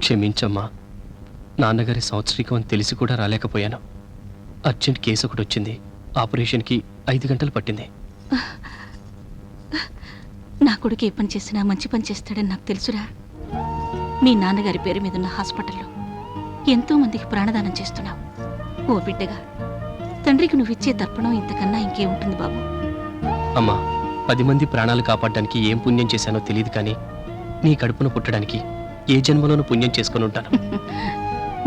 క్షమించమ్మా. నాన్నగారి సంవత్సరీకం అని తెలిసి కూడా రాలేకపోయాను. అర్జెంట్ కేసు ఒకటి వచ్చింది. ఆపరేషన్కి 5 గంటలు పట్టింది. నా కొడుకు ఏ పని చేసినా మంచి పని చేస్తాడని నాకు తెలుసురా. మీ నాన్నగారి పేరు మీదున్న హాస్పిటల్లో ఎంతో మందికి ప్రాణదానం చేస్తున్నావు. ఓ బిడ్డగా తండ్రికి నువ్విచ్చే తర్పణం ఇంతకన్నా ఇంకేముంటుంది బాబు. అమ్మా, 10 మంది ప్రాణాలు కాపాడడానికి ఏం పుణ్యం చేశానో తెలియదు, కానీ నీ కడుపున పుట్టడానికి ఏ జన్మలోనూ పుణ్యం చేసుకుని ఉంటాను.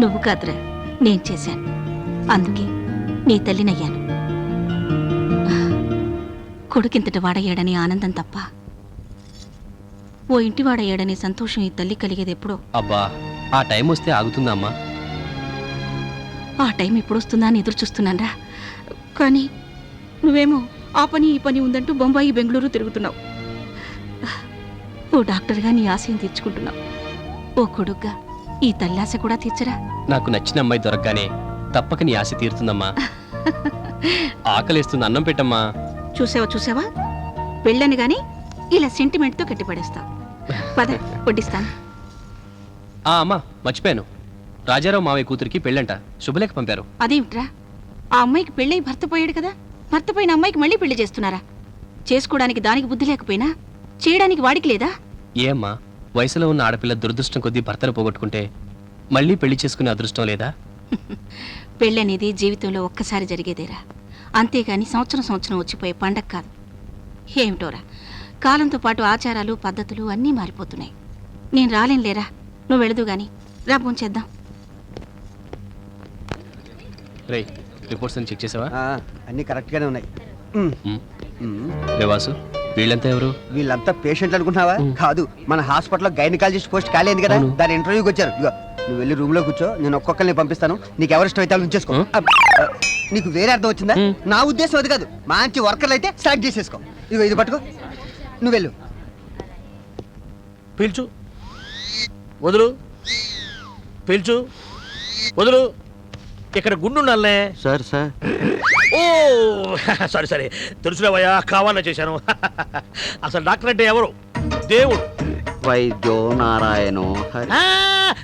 నువ్వు కాదురా, నేను చేశాను. అందుకే నీ తల్లినయ్యాను. కొడుకింతటి వాడయ్యాడని ఆనందం తప్ప ఓ ఇంటి వాడయ్యాడని సంతోషం ఈ తల్లి కలిగేది ఎప్పుడో. అబ్బా, ఆ టైం వస్తే ఆగుతుందా అమ్మా? ఆ టైం ఎప్పుడొస్తుందా అని ఎదురు చూస్తున్నానరా. కానీ నువ్వేమో ఆ పని ఈ పని ఉందంటూ బొంబాయి బెంగళూరు తిరుగుతున్నావు. ఓ డాక్టర్గా నీ ఆశయం తీర్చుకుంటున్నావు. ఓ కొడుగ్గా ఈ తల్లి ఆశ కూడా తీర్చరా. నాకు నచ్చిన అమ్మాయి దొరకగానే తప్పక నీ ఆశ తీరుతుందమ్మా. ఆకలేస్తుంది, అన్నం పెట్టమ్మా. చూసావా, పెళ్ళని గాని ఇలా సెంటిమెంట్తో కట్టిపడేస్తావు. పద వడ్డిస్తాను. అమ్మా, మర్చిపోయాను. రాజారావు మావయ్య కూతురికి పెళ్ళంట, శుభలేఖ పంపారు. అదేమిట్రా, ఆ అమ్మాయికి పెళ్ళై భర్త పోయాడు కదా, భర్త పోయిన అమ్మాయికి మళ్ళీ పెళ్లి చేస్తున్నారా? చేసుకోవడానికి దానికి బుద్ధి లేకపోయినా చేయడానికి వాడికి లేదా? ఏమ్మా, వయసులో ఉన్న ఆడపిల్ల దురదృష్టం కొద్దీ భర్తను పోగొట్టుకుంటే మళ్ళీ పెళ్లి చేసుకునే అదృష్టం లేదా? పెళ్ళనేది జీవితంలో ఒక్కసారి జరిగేదేరా, అంతేగాని సంవత్సరం వచ్చిపోయే పండగ కాదు. ఏమిటోరా, కాలంతో పాటు ఆచారాలు పద్ధతులు అన్నీ మారిపోతున్నాయి. నేను రాలేనులేరా, నువ్వు వెళదు గాని రా, భోంచేద్దాం. రే, రిపోర్ట్స్ అన్ని చెక్ చేసావా? అన్ని కరెక్ట్ గానే ఉన్నాయి. వాసు, వీళ్ళంతా ఎవరు? వీళ్ళంతా పేషెంట్లు అనుకుంటున్నావా? కాదు, మన హాస్పిటల్లో గైనకాలజిస్ట్ పోస్ట్ ఖాళీ అయింది కదా, దాని ఇంటర్వ్యూకి వచ్చారు. ఇగో నువ్వు వెళ్ళి రూమ్ లో కూర్చో, నేను ఒక్కొక్కరిని పంపిస్తాను. నీకు ఎవరు ఇష్టం అయితే వాళ్ళు ఉంచేసుకో. నీకు వేరే అర్థం వచ్చిందా? నా ఉద్దేశం అది కాదు. మంచి వర్కర్లు అయితే స్టార్ట్ చేసేసుకో. ఇగో ఇది పట్టుకో, నువ్వు వెళ్ళు. పీల్చు, వదులు, పీల్చు, వదులు. ఇక్కడ గుండున్నాలే. సార్ ఓ సరే తెలుసులేవయ్యా, కావాలని చేశాను. అసలు డాక్టర్ అంటే ఎవరు? దేవుడు. వైద్యో నారాయణో.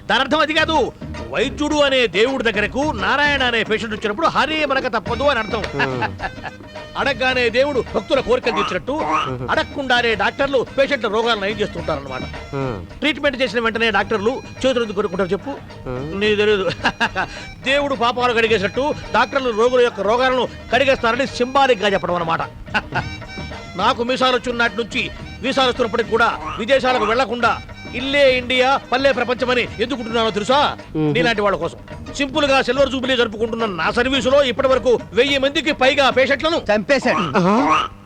దాని అర్థం అది కాదు. వైద్యుడు అనే దేవుడి దగ్గరకు నారాయణ అనే పేషెంట్ వచ్చినప్పుడు హరి మనక తప్పదు అని అర్థం. అడగగానే దేవుడు భక్తుల కోరికలు తీర్చినట్టు, అడగకుండానే డాక్టర్లు పేషెంట్ల రోగాలను నయం చేస్తుంటారు అనమాట. ట్రీట్మెంట్ చేసిన వెంటనే డాక్టర్లు చేతులు ఎందుకు కొనుక్కుంటారు చెప్పు? నీకు తెలియదు. దేవుడు పాపాలు కడిగేసినట్టు డాక్టర్లు రోగుల యొక్క రోగాలను కడిగేస్తారని సింబాలిక్ గా చెప్పడం అనమాట. నాకు మీసాలు వచ్చినట్టు నుంచి వీసాలు వస్తున్నప్పటికి కూడా విదేశాలకు వెళ్లకుండా ఇల్లే ఇండియా పల్లె ప్రపంచమని ఎందుకుంటున్నానో తెలుసా? నీలాంటి వాళ్ళ కోసం. సింపుల్ గా సిల్వర్ జూబిలీ జరుపుకుంటున్న నా సర్వీసులో ఇప్పటి వరకు 1000 మందికి పైగా పేషెంట్లను చంపేశాడు.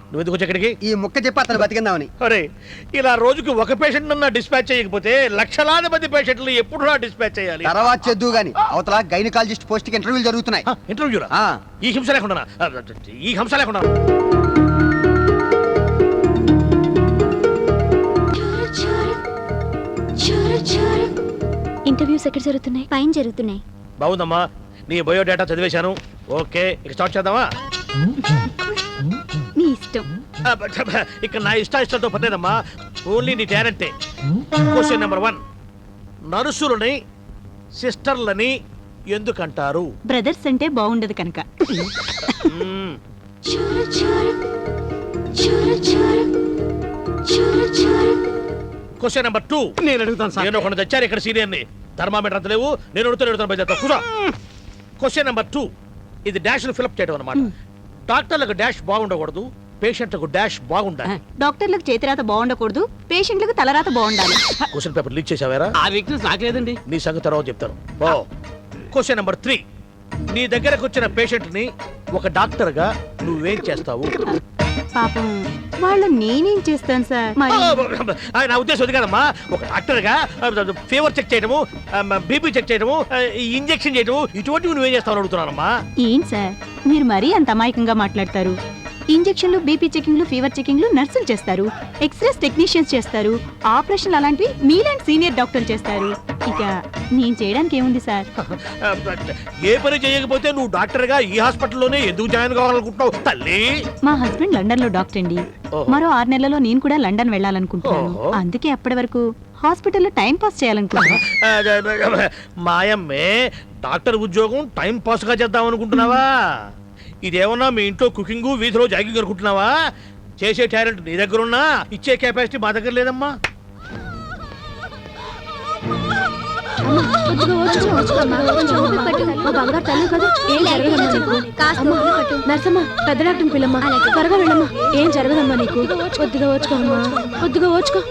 నువ్వు ఎందుకు వచ్చి ఈ ముక్క చెప్పి అతను బతికిందామని. అరే, ఇలా రోజుకి ఒక పేషెంట్ అన్నా డిస్పాచ్ చేయకపోతే లక్షలాది మంది పేషెంట్లు ఎప్పుడు డిస్పాచ్ చేయాలి? తర్వాత చేద్దు గాని అవతల గైనకాలజిస్ట్ పోస్ట్ కి ఇంటర్వ్యూలు జరుగుతున్నాయి. ఇంటర్వ్యూరా? ఈ హింస లేకుండా ఇంటర్వ్యూస్ ఎక్కడ జరుగుతున్నాయి? పైన జరుగుతున్నాయి. బాగుందమ్మా, నీ బయోడేటా చదివేశాను. ఓకే, ఇక స్టార్ట్ చేద్దామా? నీ ఇష్టం. ఇక్కడ నా ఇష్టాలతో పర్లేదమ్మా, ఓన్లీ నీ టాలెంటే. క్వశ్చన్ నెంబర్ 1, నర్సులని సిస్టర్లని ఎందుకంటారు? బ్రదర్స్ అంటే బాగుండదు కనుక. క్వశ్చన్ నెంబర్ 2, నేను అడుగుతాను సార్. నేను ఒకటి తెచ్చారు ఇక్కడ సీనియర్ని. థర్మామీటర్ అంత లేవు, నేను అడుగుతాను బయట కూర్చో. క్వశ్చన్ నెంబర్ 2, ఇది డాష్ ఫిలప్ చేయడం అనమాట. డాక్టర్లకు డాష్ బాగుండకూడదు, పేషెంట్లకు డాష్ బాగుండాలి. డాక్టర్లకు చేతిరాత బాగుండకూడదు, పేషెంట్లకు తలరాత బాగుండాలి. క్వశ్చన్ పేపర్ లీక్ చేసావారా? ఆ వీక్నెస్ నాకేదండి. నీ సంగతి తర్వాత చెప్తాను. ఓ క్వశ్చన్ నెంబర్ 3, నీ దగ్గరకు వచ్చిన పేషెంట్ ని ఒక డాక్టర్ గా నువ్వేం చేస్తావు? పాపం వాళ్ళు నేనేం చేస్తాను సార్? నా ఉద్దేశం అది కదమ్మా. ఒక డాక్టర్ గా ఫీవర్ చెక్ చేయడము, బీపీ చెక్ చేయడము, ఇంజెక్షన్ చేయడము, ఇటువంటివి నువ్వేం చేస్తావు అడుగుతున్నానమ్మా. ఏంటి సార్ మీరు మరీ అంత అమాయకంగా మాట్లాడతారు? ఇంజెక్షన్లు, బీపీ చెకింగ్లు, ఫీవర్ చెకింగ్లు నర్సులు చేస్తారు, ఎక్స్రేస్ టెక్నీషియన్స్ చేస్తారు, ఆపరేషన్లు అలాంటివి మీలాంటి సీనియర్ డాక్టర్లు చేస్తారు. ఇక నేను చేయడానికి ఏముంది సార్? ఏ పని చేయకపోతే నువ్వు డాక్టర్ గా ఈ హాస్పిటల్లోనే ఎందుకు జాయిన్ కావాలనుకుంటున్నావు తల్లి? మా హస్బెండ్ లండన్ లో డాక్టర్ అండి. ఓహో. మరో 6 నెలల్లో నేను కూడా లండన్ వెళ్ళాలనుకుంటున్నాను. ఓహో. అందుకే అప్పటి వరకు హాస్పిటల్లో టైం పాస్ చేయాలనుకుంటున్నాను. మాయమ్మే డాక్టర్ ఉద్యోగం టైం పాస్ గా చేద్దాం అనుకుంటున్నావా? ఇదేమన్నా మీ ఇంట్లో కుకింగ్ వీధిలో జాగింగ్ అనుకుంటున్నావా? చేసే టాలెంట్ నీ దగ్గర ఉన్నా ఇచ్చే కెపాసిటీ మా దగ్గర లేదమ్మా. నర్సమ్మ పెద్ద డాక్టర్ పిల్లమ్మా, త్వరగా వెళ్ళమ్మా. ఏం జరగదమ్మా నీకు. కొద్దిగా ఓచుకోమ్మా, కొద్దిగా ఓచుకో.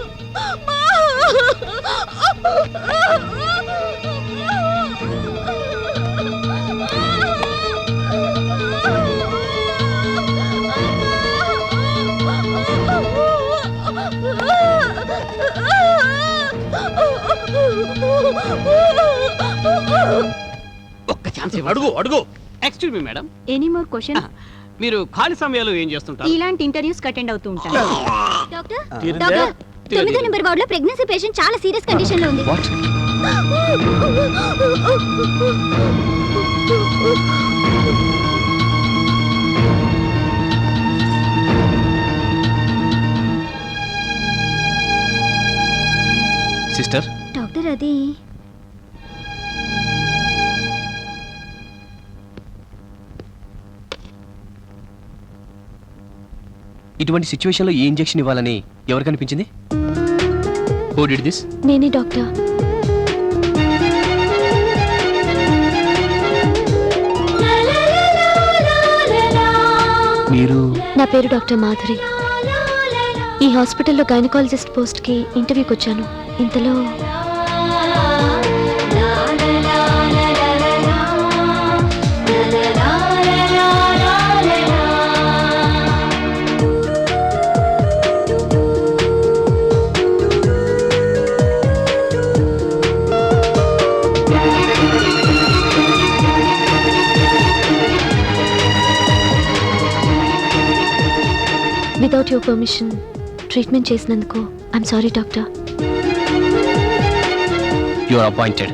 ఒక్క ఛాన్స్ అడుగు అడుగు. Excuse me madam, any more question? మీరు ఖాళీ సమయాలు ఏం చేస్తుంటారు? ఇలాంటి ఇంటర్వ్యూస్ అటెండ్ అవుతూ ఉంటాను. డాక్టర్ తీరిందా? డాక్టర్ 9వ నెంబర్ వార్డ్ లో ప్రెగ్నెన్సీ పేషెంట్ చాలా సీరియస్ కండిషన్ లో ఉంది. వాట్? సిస్టర్, డాక్టర్ అది ఇటువంటి సిచ్యువేషన్లో ఈ ఇంజెక్షన్ ఇవ్వాలని ఎవరికి అనిపించింది? Who did this? నేనే డాక్టర్. మీరు? నా పేరు డాక్టర్ మాధురి. ఈ హాస్పిటల్లో గైనకాలజిస్ట్ పోస్ట్ కి ఇంటర్వ్యూకి వచ్చాను. ఇంతలో వితౌట్ యువర్ పర్మిషన్ ట్రీట్మెంట్ చేసినందుకు I'm sorry doctor. You are appointed.